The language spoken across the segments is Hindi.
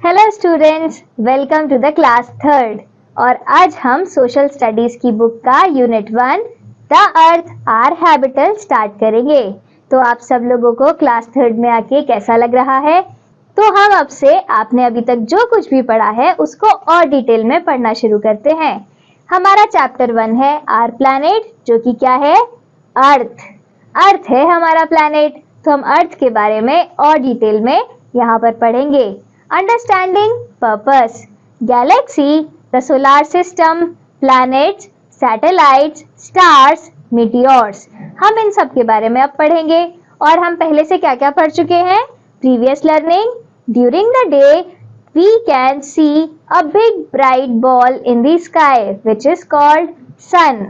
Hello students, welcome to the class third. और आज हम सोशल स्टडीज की बुक का unit 1 the earth our habitat start करेंगे। तो आप सब लोगों को क्लास थर्ड में आके कैसा लग रहा है? तो हम अब से आपने अभी तक जो कुछ भी पढ़ा है उसको और डिटेल में पढ़ना शुरू करते हैं। हमारा चैप्टर 1 है आर प्लैनेट, जो कि क्या है? अर्थ। अर्थ है हमारा प्लैनेट। तो हम अर्थ के बारे में और डिटेल में यहाँ पर पढ़ेंगे। Understanding purpose. Galaxy, the solar system, planets, satellites, stars, meteors. हम इन सब के बारे में अब पढ़ेंगे। और हम पहले से क्या क्या पढ़ चुके हैं? Previous learning. During the day, we can see a big bright ball in the sky, which is called sun.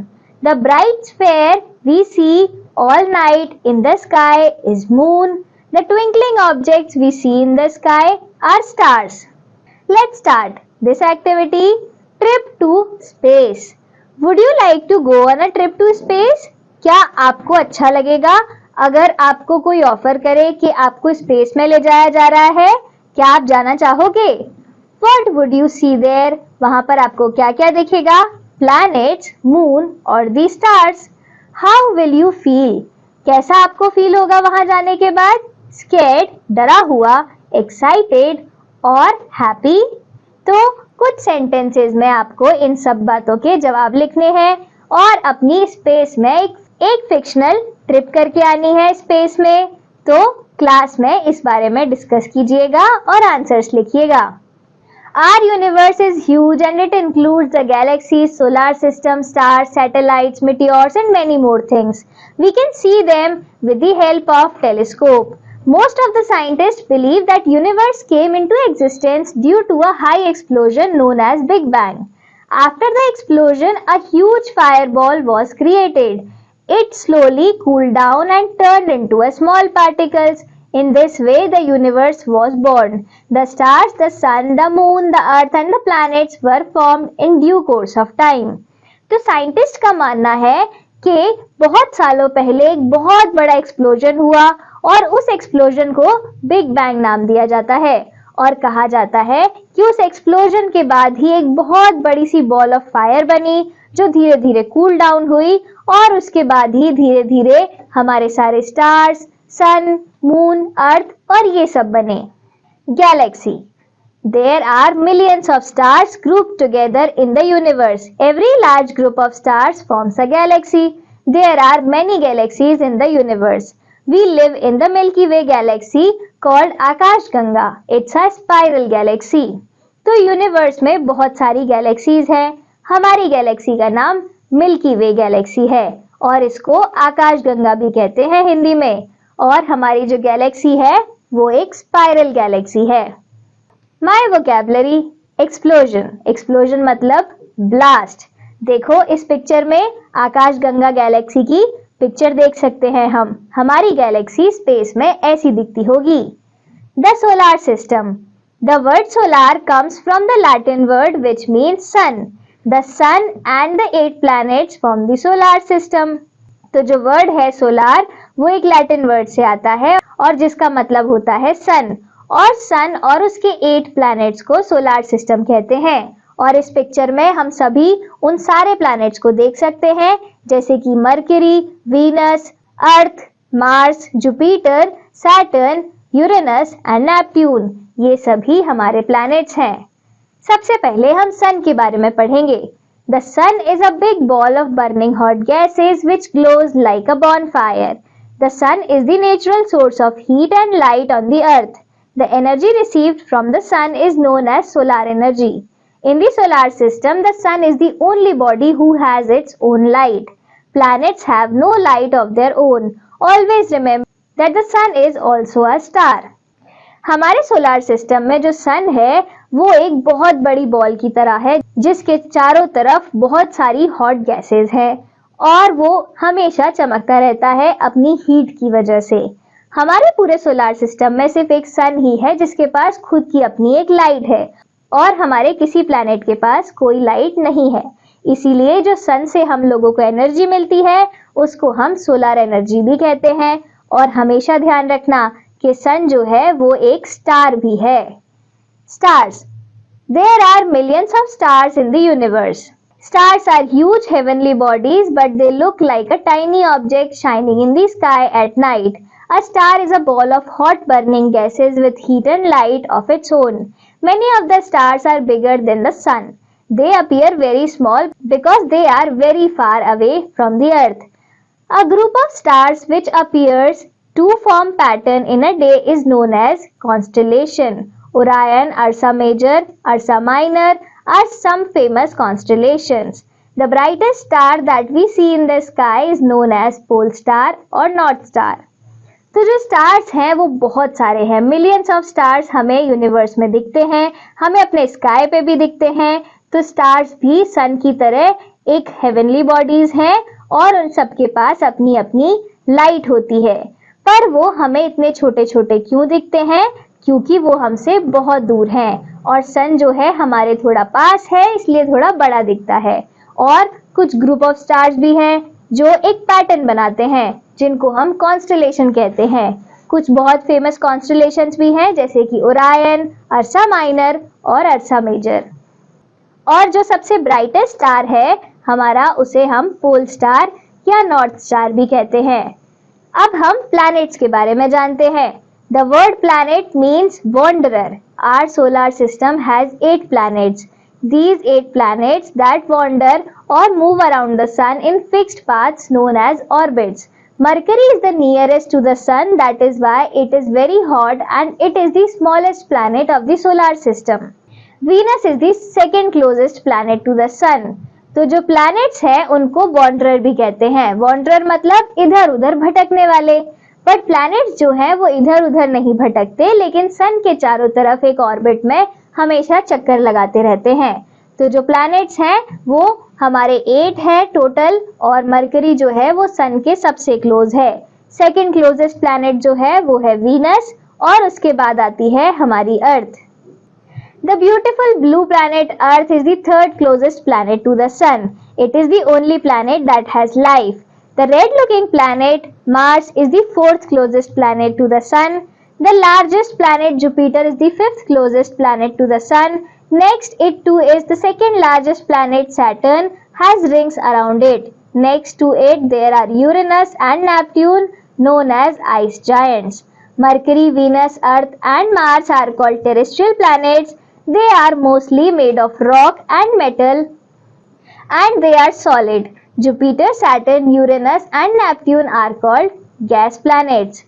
The bright sphere we see all night in the sky is moon. The twinkling objects we see in the sky are stars. Let's start this activity. Trip to space. Would you like to go on a trip to space? क्या आपको अच्छा लगेगा अगर आपको कोई ऑफर करे कि आपको स्पेस में ले जाया जा रहा है? क्या आप जाना चाहोगे? What would you see there? वहां पर आपको क्या क्या दिखेगा? Planets, moon और the stars. How will you feel? कैसा आपको फील होगा वहां जाने के बाद? Scared, डरा हुआ, excited और happy? तो कुछ सेंटेंसेस में आपको इन सब बातों के जवाब लिखने हैं और अपनी स्पेस में एक फिक्शनल ट्रिप करके आनी है स्पेस में। तो क्लास में इस बारे में डिस्कस कीजिएगा और आंसर्स लिखिएगा। Our universe is huge and it includes the galaxies, solar system, stars, satellites, meteors and many more things. We can see them with the help of telescope. Most of the scientists believe that universe came into existence due to a high explosion known as Big Bang. After the explosion, a huge fireball was created. It slowly cooled down and turned into a small particles. In this way, the universe was born. The stars, the sun, the moon, the earth and the planets were formed in due course of time. तो साइंटिस्ट का मानना है कि बहुत सालों पहले एक बहुत बड़ा एक्सप्लोजन हुआ और उस एक्सप्लोजन को बिग बैंग नाम दिया जाता है और कहा जाता है कि उस एक्सप्लोजन के बाद ही एक बहुत बड़ी सी बॉल ऑफ फायर बनी जो धीरे धीरे कूल डाउन हुई और उसके बाद ही धीरे धीरे हमारे सारे स्टार्स, सन, मून, अर्थ और ये सब बने। Galaxy. There are millions of stars grouped together in the universe. Every large group of stars forms a galaxy. There are many galaxies in the universe. We live in the Milky Way galaxy called Akashganga. It's a spiral galaxy. तो यूनिवर्स में बहुत सारी गैलेक्सीज हैं। हमारी गैलेक्सी का नाम मिल्की वे गैलेक्सी है और इसको आकाशगंगा भी कहते हैं हिंदी में। और हमारी जो गैलेक्सी है वो एक स्पाइरल गैलेक्सी है। My vocabulary. एक्सप्लोजन. एक्सप्लोजन मतलब ब्लास्ट। देखो इस पिक्चर में आकाशगंगा गैलेक्सी की पिक्चर देख सकते हैं हम। हमारी गैलेक्सी स्पेस में ऐसी दिखती होगी। The solar system. The word solar comes from the Latin word which means sun. The sun and the 8 planets from the solar system. तो जो वर्ड है सोलार वो एक लैटिन वर्ड से आता है और जिसका मतलब होता है सन। और सन और उसके 8 प्लैनेट्स को सोलार सिस्टम कहते हैं। और इस पिक्चर में हम सभी उन सारे प्लैनेट्स को देख सकते हैं जैसे कि mercury, Venus, earth, Mars, Jupiter, Saturn, Uranus and Neptune. ये सभी हमारे प्लैनेट्स हैं। सबसे पहले हम सन के बारे में पढ़ेंगे। The sun is a big ball of burning hot gases which glows like a bonfire. The sun is the natural source of heat and light on the earth. The energy received from the sun is known as solar energy. In the solar system, the sun is the only body who has its own light. Planets have no light of their own. Always remember that the sun is also a star. हमारे सोलार सिस्टम में जो सन है वो एक बहुत बड़ी बॉल की तरह है जिसके चारों तरफ बहुत सारी हॉट गैसेस हैं और वो हमेशा चमकता रहता है अपनी हीट की वजह से। हमारे पूरे सोलार सिस्टम में सिर्फ एक सन ही है जिसके पास खुद की अपनी एक लाइट है और हमारे किसी प्लैनेट के पास कोई लाइट नहीं है। इसीलिए जो सन से हम लोगों को एनर्जी मिलती है उसको हम सोलर एनर्जी भी कहते हैं। और हमेशा ध्यान रखना कि सन जो है वो एक स्टार भी है। Stars. There are millions of stars in the universe. Stars are huge heavenly bodies, but they look like a tiny object shining in the sky at night. A star is a ball of hot burning gases with heat and light of its own. Many of the stars are bigger than the sun. They appear very small because they are very far away from the earth. A group of stars which appears to form pattern in a day is known as constellation. Orion, Ursa Major, Ursa Minor are some famous constellations. The brightest star that we see in the sky is known as pole star or north star. तो जो स्टार्स हैं वो बहुत सारे हैं, मिलियंस ऑफ स्टार्स हमें यूनिवर्स में दिखते हैं, हमें अपने स्काई पे भी दिखते हैं। तो स्टार्स भी सन की तरह एक हेवनली बॉडीज हैं और उन सबके पास अपनी अपनी लाइट होती है, पर वो हमें इतने छोटे छोटे क्यों दिखते हैं? क्योंकि वो हमसे बहुत दूर हैं और सन जो है हमारे थोड़ा पास है, इसलिए थोड़ा बड़ा दिखता है। और कुछ ग्रुप ऑफ स्टार्स भी हैं जो एक पैटर्न बनाते हैं जिनको हम कॉन्स्टेलेशन कहते हैं। कुछ बहुत फेमस कॉन्स्टेलेशंस भी हैं जैसे कि ओरायन, अर्सा माइनर और अर्सा मेजर। और जो सबसे ब्राइटेस्ट स्टार है हमारा, उसे हम पोल स्टार या नॉर्थ स्टार भी कहते हैं। अब हम प्लैनेट्स के बारे में जानते हैं। The word planet means wanderer. Our solar system has 8 planets. These 8 planets that wander or move around the sun in fixed paths known as orbits. Mercury is the nearest to the sun, that is why it is very hot and it is the smallest planet of the solar system. Venus is the second closest planet to the sun. तो जो planets हैं उनको wanderer भी कहते हैं। wanderer मतलब इधर उधर भटकने वाले। बट प्लैनेट्स जो हैं वो इधर उधर नहीं भटकते, लेकिन सन के चारों तरफ एक ऑर्बिट में हमेशा चक्कर लगाते रहते हैं। तो जो प्लैनेट्स हैं वो हमारे 8 है टोटल, और मरकरी जो है वो सन के सबसे क्लोज है। सेकंड क्लोजेस्ट प्लैनेट जो है वो है वीनस, और उसके बाद आती है हमारी अर्थ। The beautiful blue planet Earth is the third closest planet to the sun. It is the only planet that has life. The red-looking planet Mars is the fourth closest planet to the sun. The largest planet Jupiter is the fifth closest planet to the sun. Next, it too is the second largest planet. Saturn has rings around it. Next to it, there are Uranus and Neptune, known as ice giants. Mercury, Venus, Earth and Mars are called terrestrial planets. They are mostly made of rock and metal and they are solid. Jupiter, Saturn, Uranus and Neptune are called gas planets.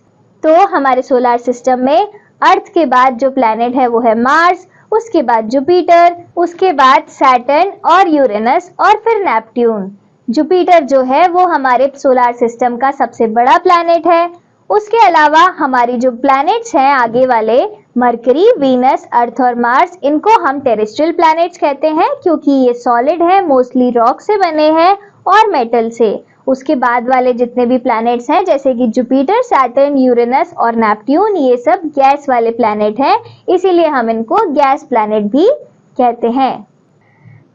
तो हमारे सोलर सिस्टम में अर्थ के बाद जो प्लैनेट है वो है मार्स, उसके बाद जुपिटर, उसके बाद सैटर्न और यूरेनस और फिर नेपट्यून। जुपिटर जो है वो हमारे सोलर सिस्टम का सबसे बड़ा प्लैनेट है। उसके अलावा हमारी जो प्लैनेट्स हैं आगे वाले, मरकरी, वीनस, अर्थ और मार्स, इनको हम टेरेस्ट्रियल प्लैनेट्स कहते हैं क्योंकि ये सॉलिड है, मोस्टली रॉक से बने हैं और मेटल से। उसके बाद वाले जितने भी प्लैनेट्स हैं जैसे कि जुपिटर, सैटर्न, यूरेनस और नेपट्यून, ये सब गैस वाले प्लैनेट हैं, इसीलिए हम इनको गैस प्लैनेट भी कहते हैं।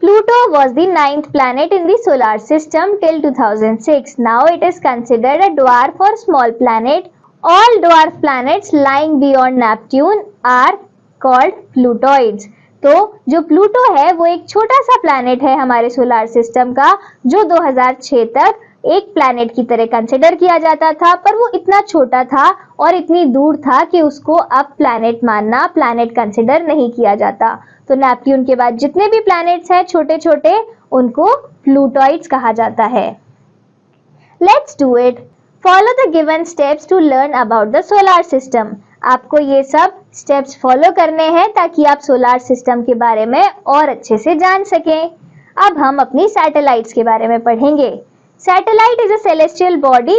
Pluto was the 9th planet in the solar system till 2006. Now it is considered a dwarf or small planet. All dwarf planets lying beyond Neptune are called Plutoids. तो जो प्लूटो है वो एक छोटा सा प्लैनेट है हमारे सोलर सिस्टम का, जो 2006 तक एक प्लैनेट की तरह कंसिडर किया जाता था, पर वो इतना छोटा था और इतनी दूर था कि उसको अब प्लैनेट मानना, प्लैनेट कंसिडर नहीं किया जाता। तो नेपट्यून के बाद जितने भी प्लैनेट्स हैं छोटे छोटे, उनको प्लूटोइड्स कहा जाता है। Let's do it. Follow the given steps to learn about the solar system. आपको ये सब स्टेप्स फॉलो करने हैं ताकि आप सोलर सिस्टम के बारे में और अच्छे से जान सकें। अब हम अपनी सैटेलाइट्स के बारे में पढ़ेंगे। Satellite is a celestial body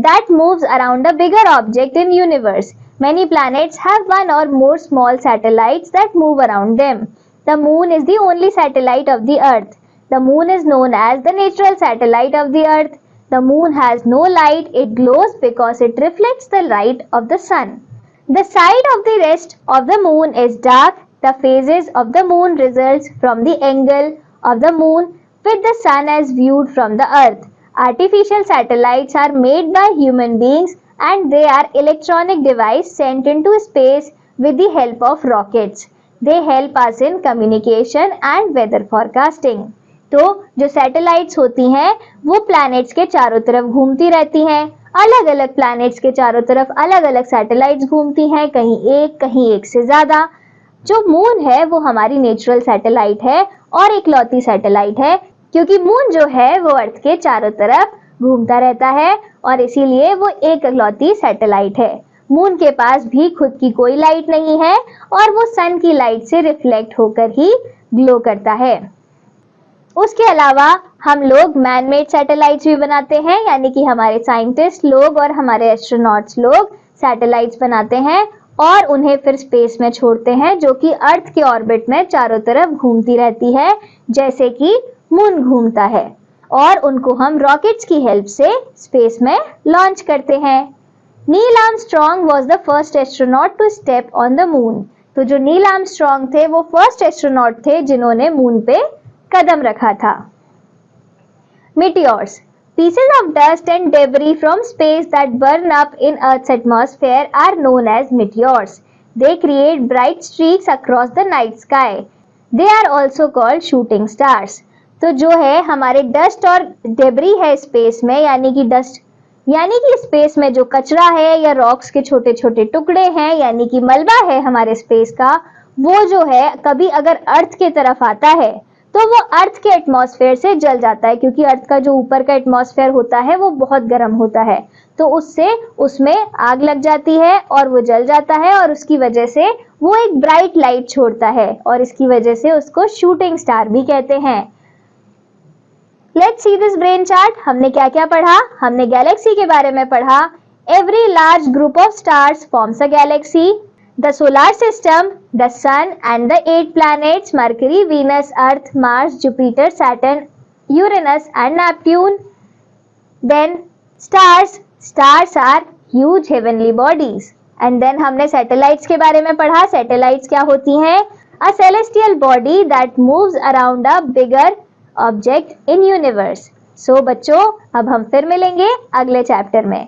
that moves around a bigger object in universe. Many planets have one or more small satellites that move around them. The moon is the only satellite of the earth. The moon is known as the natural satellite of the earth. The moon has no light. It glows because it reflects the light of the sun. The side of the rest of the moon is dark. The phases of the moon results from the angle of the moon with the sun as viewed from the earth. Artificial satellites are made by human beings and they are electronic devices sent into space with the help of rockets. They help us in communication and weather forecasting. तो जो सैटेलाइट्स होती हैं वो प्लैनेट्स के चारों तरफ घूमती रहती हैं। अलग अलग प्लैनेट्स के चारों तरफ अलग अलग सैटेलाइट्स घूमती हैं, कहीं एक से ज्यादा। जो मून है वो हमारी नेचुरल सैटेलाइट है और इकलौती सैटेलाइट है, क्योंकि मून जो है वो अर्थ के चारों तरफ घूमता रहता है और इसीलिए वो एक इकलौती सैटेलाइट है। मून के पास भी खुद की कोई लाइट नहीं है और वो सन की लाइट से रिफ्लेक्ट होकर ही ग्लो करता है। उसके अलावा हम लोग मैन मेड सैटेलाइट्स भी बनाते हैं, यानी कि हमारे साइंटिस्ट लोग और हमारे एस्ट्रोनॉट्स लोग सैटेलाइट्स बनाते हैं और उन्हें फिर स्पेस में छोड़ते हैं, जो कि अर्थ के ऑर्बिट में चारों तरफ घूमती रहती है, जैसे कि मून घूमता है। और उनको हम रॉकेट्स की हेल्प से स्पेस में लॉन्च करते हैं। Neil Armstrong was the first astronaut to step on the moon. तो जो नील आर्मस्ट्रॉन्ग थे वो फर्स्ट एस्ट्रोनॉट थे जिन्होंने मून पे कदम रखा था। Meteors, pieces of dust and debris from space that burn up in Earth's atmosphere are known as meteors. They create bright streaks across the night sky. They are also called shooting stars. तो जो है हमारे डस्ट और डेबरी है स्पेस में, यानी कि स्पेस में जो कचरा है या रॉक्स के छोटे छोटे टुकड़े हैं, यानी कि मलबा है हमारे स्पेस का, वो जो है कभी अगर अर्थ के तरफ आता है तो वो अर्थ के एटमॉस्फेयर से जल जाता है, क्योंकि अर्थ का जो ऊपर का एटमॉस्फेयर होता है वो बहुत गर्म होता है, तो उससे उसमें आग लग जाती है और वो जल जाता है और उसकी वजह से वो एक ब्राइट लाइट छोड़ता है और इसकी वजह से उसको शूटिंग स्टार भी कहते हैं। Let's see this brain chart. हमने क्या क्या पढ़ा? हमने गैलेक्सी के बारे में पढ़ा। Every large group of stars forms a Galaxy. The solar system, the sun and the 8 planets Mercury, Venus, Earth, Mars, Jupiter, Saturn, Uranus and Neptune. Then stars. Stars are huge heavenly bodies. And then हमने satellites के बारे में पढ़ा। Satellites क्या होती हैं? A celestial body that moves around a bigger object in universe. So बच्चों, अब हम फिर मिलेंगे अगले चैप्टर में।